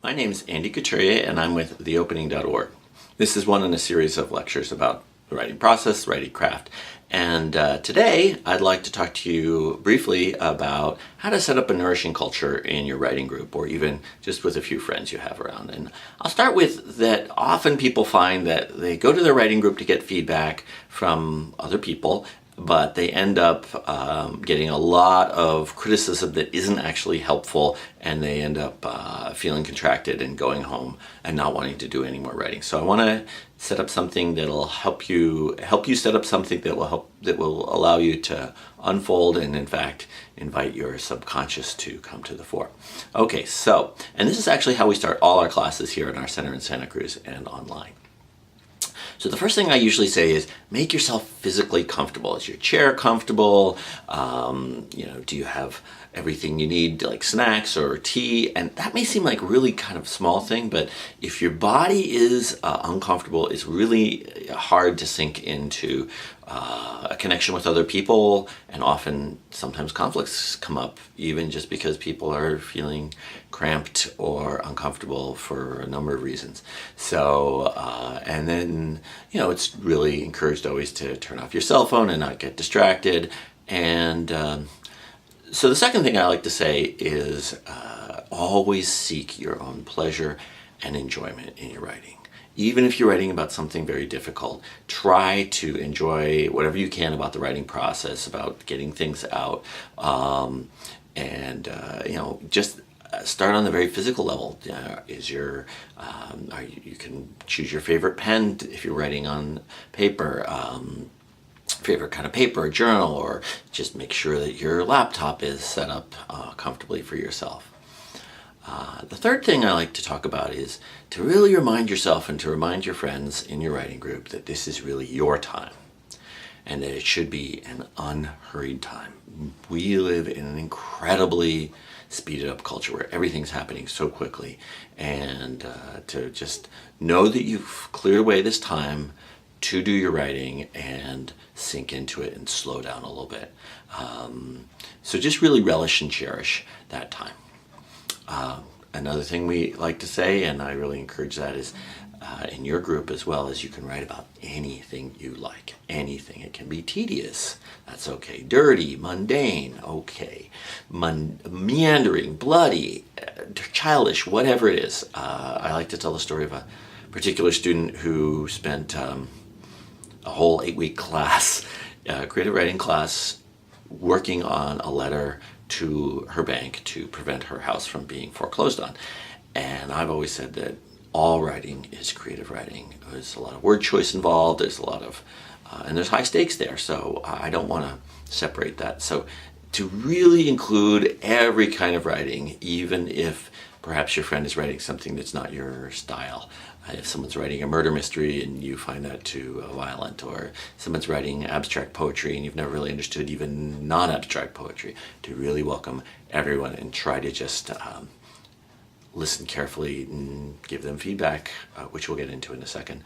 My name is Andy Couturier and I'm with theopening.org. This is one in a series of lectures about the writing process, writing craft. And today I'd like to talk to you briefly about how to set up a nourishing culture in your writing group or even just with a few friends you have around. And I'll start with that often people find that they go to their writing group to get feedback from other people, but they end up getting a lot of criticism that isn't actually helpful, and they end up feeling contracted and going home and not wanting to do any more writing. So I want to set up something that'll help you set up something that will allow you to unfold and in fact invite your subconscious to come to the fore. Okay, so, and this is actually how we start all our classes here in our center in Santa Cruz and online. So the first thing I usually say is make yourself physically comfortable. Is your chair comfortable? Do you have everything you need, like snacks or tea? And that may seem like a really kind of small thing, but if your body is uncomfortable, it's really hard to sink into a connection with other people, and often sometimes conflicts come up even just because people are feeling cramped or uncomfortable for a number of reasons. So and then it's really encouraged always to turn off your cell phone and not get distracted. And so the second thing I like to say is always seek your own pleasure and enjoyment in your writing. Even if you're writing about something very difficult, try to enjoy whatever you can about the writing process, about getting things out, just start on the very physical level. You can choose your favorite pen if you're writing on paper, favorite kind of paper, a journal, or just make sure that your laptop is set up comfortably for yourself. The third thing I like to talk about is to really remind yourself and to remind your friends in your writing group that this is really your time and that it should be an unhurried time. We live in an incredibly speeded up culture where everything's happening so quickly, and to just know that you've cleared away this time to do your writing and sink into it and slow down a little bit. So just really relish and cherish that time. Another thing we like to say, and I really encourage that, is in your group as well, is you can write about anything you like. Anything. It can be tedious. That's okay. Dirty, mundane, okay. Meandering, bloody, childish, whatever it is. I like to tell the story of a particular student who spent a whole 8-week class, creative writing class, working on a letter to her bank to prevent her house from being foreclosed on. And I've always said that all writing is creative writing. There's a lot of word choice involved, there's a lot of, and there's high stakes there, so I don't want to separate that. So to really include every kind of writing, even if perhaps your friend is writing something that's not your style. If someone's writing a murder mystery and you find that too violent, or someone's writing abstract poetry and you've never really understood even non-abstract poetry, to really welcome everyone and try to just listen carefully and give them feedback, which we'll get into in a second,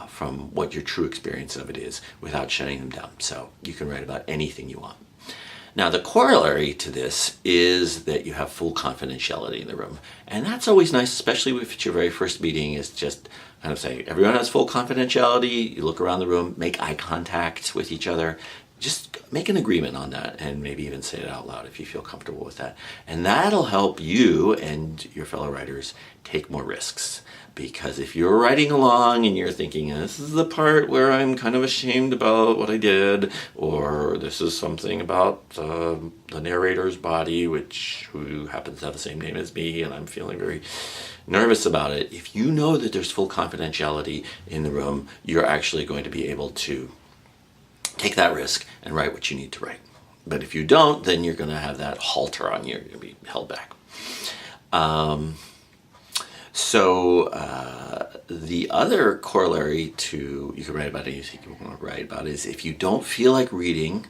from what your true experience of it is without shutting them down. So you can write about anything you want. Now, the corollary to this is that you have full confidentiality in the room. And that's always nice, especially if it's your very first meeting, is just kind of saying, everyone has full confidentiality. You look around the room, make eye contact with each other. Just make an agreement on that and maybe even say it out loud if you feel comfortable with that. And that'll help you and your fellow writers take more risks. Because if you're writing along and you're thinking, this is the part where I'm kind of ashamed about what I did, or this is something about the narrator's body, who happens to have the same name as me, and I'm feeling very nervous about it. If you know that there's full confidentiality in the room, you're actually going to be able to take that risk and write what you need to write. But if you don't, then you're going to have that halter on you. You're going to be held back. So the other corollary to you can write about anything you want to write about is if you don't feel like reading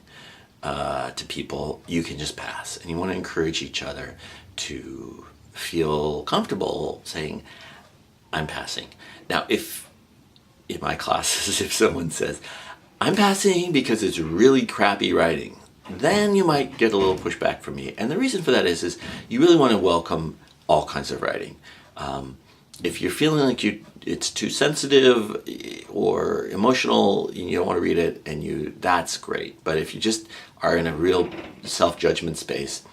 to people, you can just pass. And you want to encourage each other to feel comfortable saying, I'm passing. Now, if in my classes, if someone says, I'm passing because it's really crappy writing, then you might get a little pushback from me. And the reason for that is you really want to welcome all kinds of writing. If you're feeling like it's too sensitive or emotional, you don't want to read it, that's great. But if you just are in a real self-judgment space,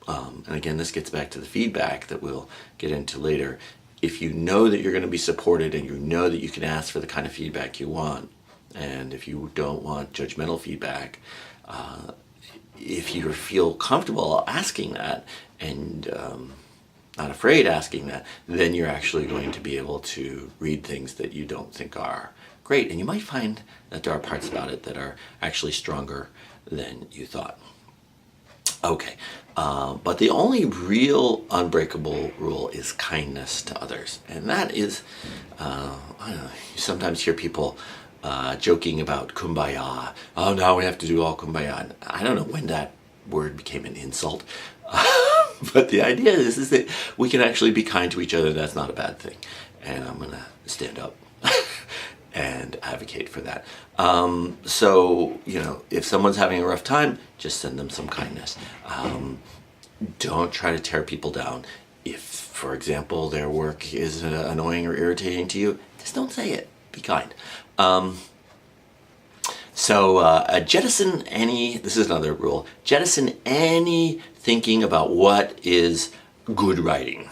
and again, this gets back to the feedback that we'll get into later. If you know that you're going to be supported and you know that you can ask for the kind of feedback you want, and if you don't want judgmental feedback, if you feel comfortable asking that and not afraid asking that, then you're actually going to be able to read things that you don't think are great. And you might find that there are parts about it that are actually stronger than you thought. Okay, but the only real unbreakable rule is kindness to others. And that is, I don't know, you sometimes hear people joking about kumbaya. Oh, now we have to do all kumbaya. And I don't know when that word became an insult. But the idea is that we can actually be kind to each other. That's not a bad thing. And I'm going to stand up and advocate for that. So, if someone's having a rough time, just send them some kindness. Don't try to tear people down. If, for example, their work is annoying or irritating to you, just don't say it. Be kind. Jettison any, this is another rule, jettison any thinking about what is good writing,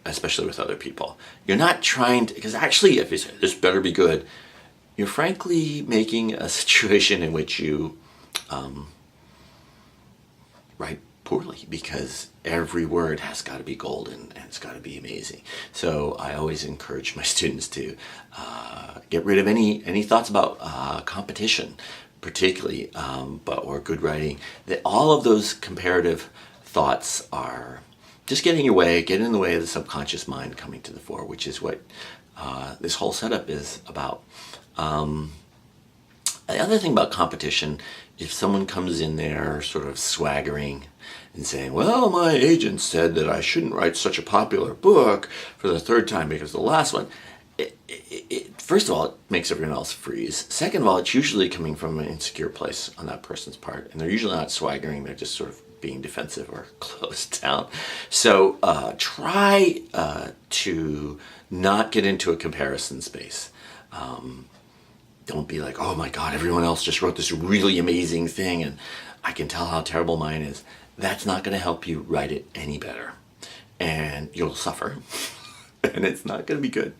especially with other people. You're not trying to, because actually if you say, this better be good, you're frankly making a situation in which you write poorly, because every word has got to be golden and it's got to be amazing. So I always encourage my students to get rid of any thoughts about competition, particularly, or good writing. That all of those comparative thoughts are just getting in the way of the subconscious mind coming to the fore, which is what this whole setup is about. The other thing about competition, if someone comes in there sort of swaggering and saying, well, my agent said that I shouldn't write such a popular book for the third time because the last one, first of all, it makes everyone else freeze. Second of all, it's usually coming from an insecure place on that person's part, and they're usually not swaggering, they're just sort of being defensive or closed down. So try to not get into a comparison space. Don't be like, oh my God, everyone else just wrote this really amazing thing and I can tell how terrible mine is. That's not going to help you write it any better. And you'll suffer. And it's not going to be good.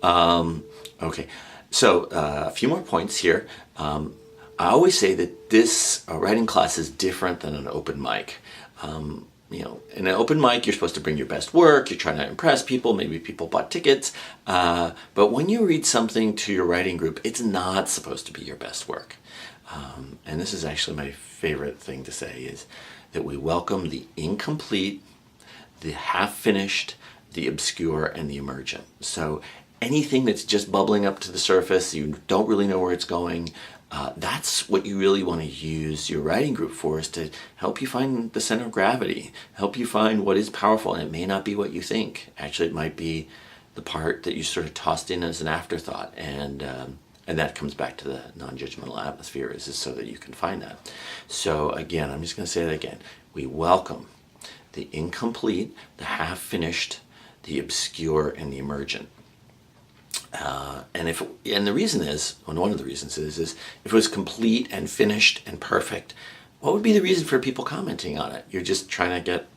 Okay, so a few more points here. I always say that this writing class is different than an open mic. In an open mic, you're supposed to bring your best work. You're trying to impress people. Maybe people bought tickets. But when you read something to your writing group, it's not supposed to be your best work. And this is actually my favorite thing to say, is that we welcome the incomplete, the half-finished, the obscure, and the emergent. So anything that's just bubbling up to the surface, you don't really know where it's going, that's what you really want to use your writing group for, is to help you find the center of gravity, help you find what is powerful. And it may not be what you think. Actually, it might be the part that you sort of tossed in as an afterthought. And that comes back to the non-judgmental atmosphere, is so that you can find that. So again, I'm just going to say that again. We welcome the incomplete, the half-finished, the obscure, and the emergent. And the reason is, and one of the reasons is if it was complete and finished and perfect, what would be the reason for people commenting on it? You're just trying to get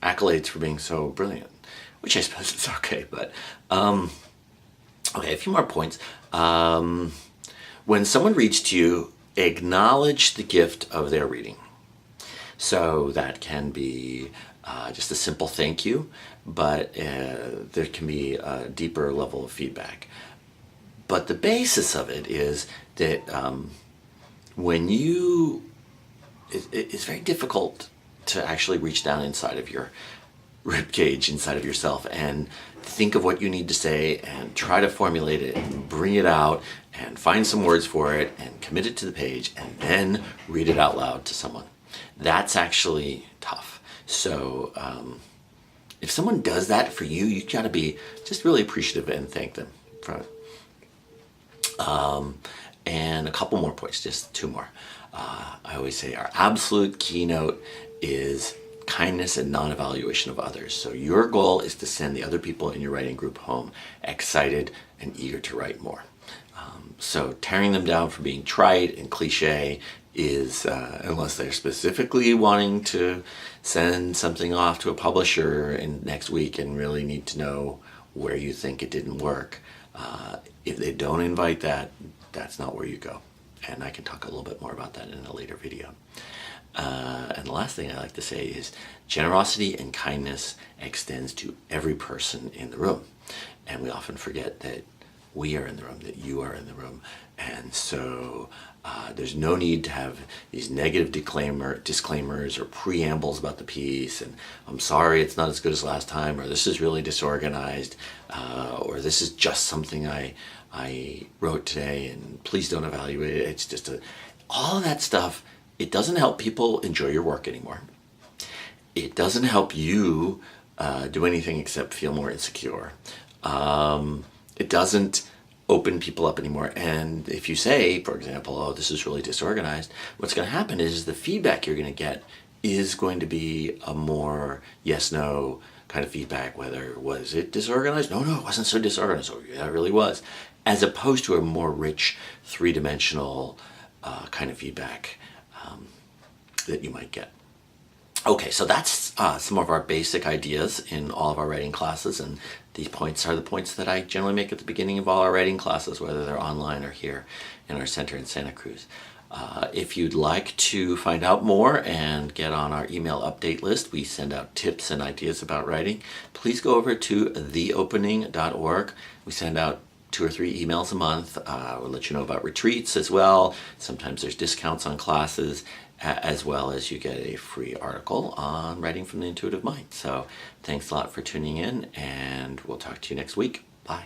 accolades for being so brilliant, which I suppose is okay. But okay, a few more points. When someone reads to you, acknowledge the gift of their reading. So that can be just a simple thank you, but there can be a deeper level of feedback. But the basis of it is that it's very difficult to actually reach down inside of your rib cage, inside of yourself, and think of what you need to say and try to formulate it and bring it out and find some words for it and commit it to the page and then read it out loud to someone. That's actually tough. So if someone does that for you, you got to be just really appreciative and thank them for it. And a couple more points, just two more. I always say our absolute keynote is kindness and non-evaluation of others. So your goal is to send the other people in your writing group home excited and eager to write more. So tearing them down for being trite and cliche is, unless they're specifically wanting to send something off to a publisher in next week and really need to know where you think it didn't work. If they don't invite that, that's not where you go. And I can talk a little bit more about that in a later video. And the last thing I like to say is generosity and kindness extends to every person in the room. And we often forget that we are in the room, that you are in the room. And so there's no need to have these negative disclaimers or preambles about the piece. And I'm sorry it's not as good as last time, or this is really disorganized, or this is just something I wrote today and please don't evaluate it. It's just all of that stuff. It doesn't help people enjoy your work anymore. It doesn't help you do anything except feel more insecure. It doesn't open people up anymore. And if you say, for example, oh, this is really disorganized, what's going to happen is the feedback you're going to get is going to be a more yes-no kind of feedback, whether was it disorganized? No, it wasn't so disorganized. Oh, yeah, it really was. As opposed to a more rich, three-dimensional kind of feedback that you might get. Okay, so that's some of our basic ideas in all of our writing classes, and these points are the points that I generally make at the beginning of all our writing classes, whether they're online or here in our center in Santa Cruz. If you'd like to find out more and get on our email update list, we send out tips and ideas about writing. Please go over to theopening.org. We send out 2 or 3 emails a month. We'll let you know about retreats as well. Sometimes there's discounts on classes, as well as you get a free article on writing from the intuitive mind. So thanks a lot for tuning in, and we'll talk to you next week. Bye.